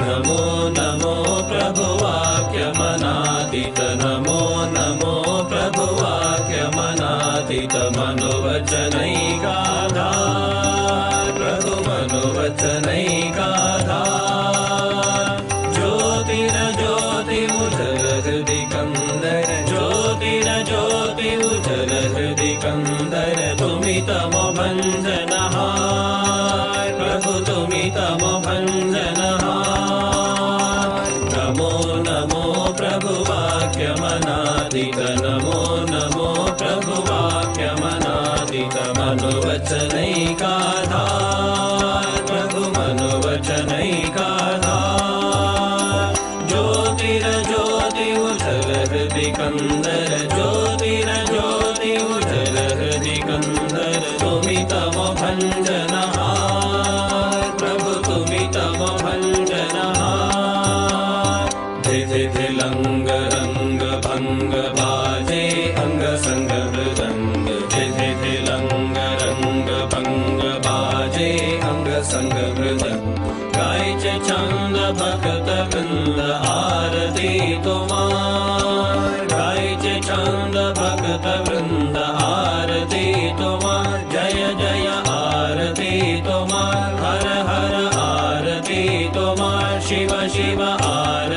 नमो नमो प्रभुवाक्यमनादित नमो नमो प्रभुवाक्यमनादित मनोवचनैकाधार प्रभु मनोवचनैकाधार ज्योतिर्ज्योतिमुज्ज्वल हृदि कंदर ज्योतिर्ज्योतिमुज्ज्वल हृदि कंदर तुमि तमो भंजनहार प्रभु तुमि तमो भंजनहार नमो नमो प्रभुवाक्यमनादित नमो नमो प्रभुवाक्यमनादित मनोवचनैकाधार प्रभु मनोवचनैकाधार ज्योतिर्ज्योतिमुज्ज्वल हृदि कंदर ज्योतिर्ज्योतिमुज्ज्वल हृदि कंदर तुमि तमो भंजनहार प्रभु तुमि तमो भंजनहार धिधि लंग रंग भंग बाजे अंग संग मृदंग धिधि लंग रंग भंग बाजे अंग संग मृदंग गायचे छंद भक्त वृंद आरती तुम्हार गायचे छंद भक्त वृंद आरती तुम्हार जय जय आरती तुम्हार हर हर आरती तुम्हार शिव शिव आरती